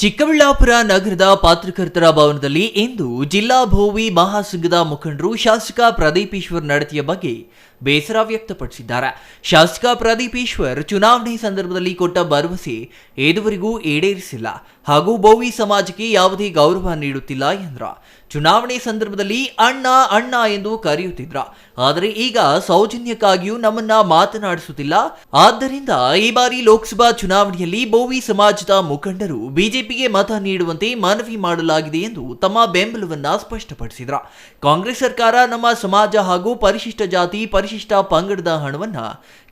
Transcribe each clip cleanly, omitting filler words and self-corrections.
ಚಿಕ್ಕಬಳ್ಳಾಪುರ ನಗರದ ಪತ್ರಕರ್ತರ ಭವನದಲ್ಲಿ ಇಂದು ಜಿಲ್ಲಾ ಭೋವಿ ಮಹಾಸಂಘದ ಮುಖಂಡರು ಶಾಸಕ ಪ್ರದೀಪೇಶ್ವರ್ ನಡತೆಯ ಬಗ್ಗೆ ಬೇಸರ ವ್ಯಕ್ತಪಡಿಸಿದ್ದಾರೆ. ಶಾಸಕ ಪ್ರದೀಪೇಶ್ವರ್ ಚುನಾವಣೆ ಸಂದರ್ಭದಲ್ಲಿ ಕೊಟ್ಟ ಭರವಸೆ ಇದುವರೆಗೂ ಈಡೇರಿಸಿಲ್ಲ ಹಾಗೂ ಭೋವಿ ಸಮಾಜಕ್ಕೆ ಯಾವುದೇ ಗೌರವ ನೀಡುತ್ತಿಲ್ಲ ಎಂದ್ರ. ಚುನಾವಣೆ ಸಂದರ್ಭದಲ್ಲಿ ಅಣ್ಣ ಅಣ್ಣ ಎಂದು ಕರೆಯುತ್ತಿದ್ರ, ಆದರೆ ಈಗ ಸೌಜನ್ಯಕ್ಕಾಗಿಯೂ ನಮ್ಮನ್ನ ಮಾತನಾಡಿಸುತ್ತಿಲ್ಲ. ಆದ್ದರಿಂದ ಈ ಬಾರಿ ಲೋಕಸಭಾ ಚುನಾವಣೆಯಲ್ಲಿ ಭೋವಿ ಸಮಾಜದ ಮುಖಂಡರು ಬಿಜೆಪಿಗೆ ಮತ ನೀಡುವಂತೆ ಮನವಿ ಮಾಡಲಾಗಿದೆ ಎಂದು ತಮ್ಮ ಬೆಂಬಲವನ್ನ ಸ್ಪಷ್ಟಪಡಿಸಿದ್ರ. ಕಾಂಗ್ರೆಸ್ ಸರ್ಕಾರ ನಮ್ಮ ಸಮಾಜ ಹಾಗೂ ಪರಿಶಿಷ್ಟ ಜಾತಿ ಪರಿಶಿಷ್ಟ ಪಂಗಡದ ಹಣವನ್ನ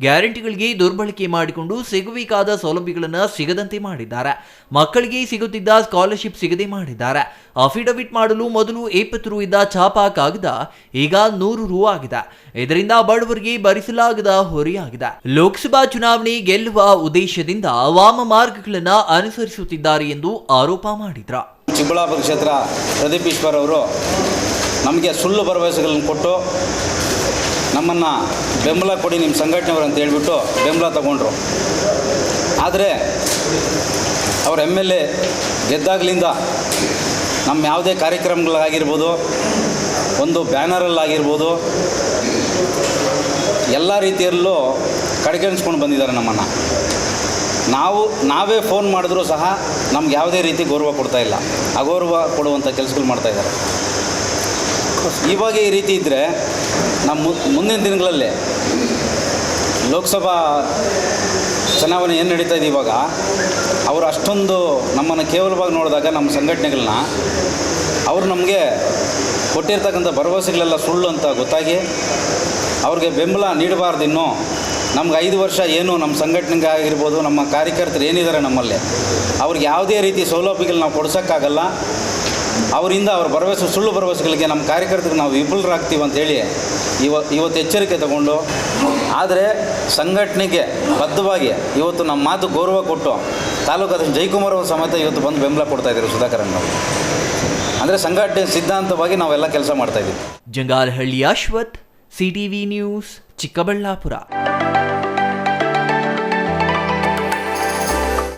ಗ್ಯಾರಂಟಿಗಳಿಗೆ ದುರ್ಬಳಕೆ ಮಾಡಿಕೊಂಡು ಸಿಗಬೇಕಾದ ಸೌಲಭ್ಯಗಳನ್ನು ಸಿಗದಂತೆ ಮಾಡಿದ್ದಾರೆ. ಮಕ್ಕಳಿಗೆ ಸಿಗುತ್ತಿದ್ದ ಸ್ಕಾಲರ್ಶಿಪ್ ಸಿಗದೆ ಮಾಡಿದ್ದಾರೆ. ಅಫಿಡವಿಟ್ ಮಾಡಲು ಮೊದಲು 20 ರು ಇದ್ದ ಛಾಪಾ ಕಾಗದ ಈಗ 100 ರು ಆಗಿದೆ. ಇದರಿಂದ ಬಡವರಿಗೆ ಭರಿಸಲಾಗದ ಹೊರೆಯಾಗಿದೆ. ಲೋಕಸಭಾ ಚುನಾವಣೆ ಗೆಲ್ಲುವ ಉದ್ದೇಶದಿಂದ ವಾಮ ಮಾರ್ಗಗಳನ್ನು ಅನುಸರಿಸುತ್ತಿದ್ದಾರೆ ಎಂದು ಆರೋಪ ಮಾಡಿದ್ರ. ಚಿಕ್ಕಬಳ್ಳಾಪುರ ಕ್ಷೇತ್ರ ಪ್ರದೀಪೇಶ್ವರ್ ಅವರು ನಮಗೆ ಸುಳ್ಳು ಭರವಸೆಗಳನ್ನು ಕೊಟ್ಟು ನಮ್ಮನ್ನು ಬೆಂಬಲ ಕೊಡಿ ನಿಮ್ಮ ಸಂಘಟನೆಯವರು ಅಂತ ಹೇಳ್ಬಿಟ್ಟು ಬೆಂಬಲ ತಗೊಂಡ್ರು. ಆದರೆ ಅವ್ರ MLA ಗೆದ್ದಾಗಲಿಂದ ನಮ್ಮ ಯಾವುದೇ ಕಾರ್ಯಕ್ರಮಗಳಾಗಿರ್ಬೋದು, ಒಂದು ಬ್ಯಾನರಲ್ಲಾಗಿರ್ಬೋದು, ಎಲ್ಲ ರೀತಿಯಲ್ಲೂ ಕಡೆಗಣಿಸ್ಕೊಂಡು ಬಂದಿದ್ದಾರೆ ನಮ್ಮನ್ನು. ನಾವೇ ಫೋನ್ ಮಾಡಿದ್ರೂ ಸಹ ನಮ್ಗೆ ಯಾವುದೇ ರೀತಿ ಗೌರವ ಕೊಡ್ತಾಯಿಲ್ಲ, ಅಗೌರವ ಕೊಡುವಂಥ ಕೆಲಸಗಳು ಮಾಡ್ತಾಯಿದ್ದಾರೆ. ಇವಾಗ ಈ ರೀತಿ ಇದ್ದರೆ ನಮ್ಮ ಮುಂದಿನ ದಿನಗಳಲ್ಲಿ ಲೋಕಸಭಾ ಚುನಾವಣೆ ಏನು ನಡೀತಾ ಇದೆ ಇವಾಗ, ಅವರು ಅಷ್ಟೊಂದು ನಮ್ಮನ್ನು ಕೇವಲವಾಗಿ ನೋಡಿದಾಗ ನಮ್ಮ ಸಂಘಟನೆಗಳನ್ನ ಅವರು ನಮಗೆ ಕೊಟ್ಟಿರ್ತಕ್ಕಂಥ ಭರವಸೆಗಳೆಲ್ಲ ಸುಳ್ಳು ಅಂತ ಗೊತ್ತಾಗಿ ಅವ್ರಿಗೆ ಬೆಂಬಲ ನೀಡಬಾರ್ದು. ಇನ್ನೂ ನಮ್ಗೆ 5 ವರ್ಷ ಏನು ನಮ್ಮ ಸಂಘಟನೆಗೆ ಆಗಿರ್ಬೋದು, ನಮ್ಮ ಕಾರ್ಯಕರ್ತರು ಏನಿದ್ದಾರೆ ನಮ್ಮಲ್ಲಿ, ಅವ್ರಿಗೆ ಯಾವುದೇ ರೀತಿ ಸೌಲಭ್ಯಗಳು ನಾವು ಕೊಡ್ಸೋಕ್ಕಾಗಲ್ಲ. ಅವರಿಂದ ಅವ್ರ ಭರವಸೆ ಸುಳ್ಳು ಭರವಸೆಗಳಿಗೆ ನಮ್ಮ ಕಾರ್ಯಕರ್ತರಿಗೆ ನಾವು ವಿಫಲರಾಗ್ತೀವಿ ಅಂತೇಳಿ ಇವತ್ತು ಎಚ್ಚರಿಕೆ ತಗೊಂಡು, ಆದರೆ ಸಂಘಟನೆಗೆ ಬದ್ಧವಾಗಿ ಇವತ್ತು ನಮ್ಮ ಮಾತು ಗೌರವ ಕೊಟ್ಟು ತಾಲೂಕಾದ ಜಯಕುಮಾರ್ ಅವರು ಸಮೇತ ಇವತ್ತು ಬಂದು ಬೆಂಬಲ ಕೊಡ್ತಾಯಿದ್ದಾರೆ ಸುಧಾಕರನ್ ಅವರು. ಅಂದರೆ ಸಂಘಟನೆ ಸಿದ್ಧಾಂತವಾಗಿ ನಾವೆಲ್ಲ ಕೆಲಸ ಮಾಡ್ತಾಯಿದ್ದೀವಿ. ಜಂಗಾರಹಳ್ಳಿ ಅಶ್ವಥ್, CTV ನ್ಯೂಸ್, ಚಿಕ್ಕಬಳ್ಳಾಪುರ.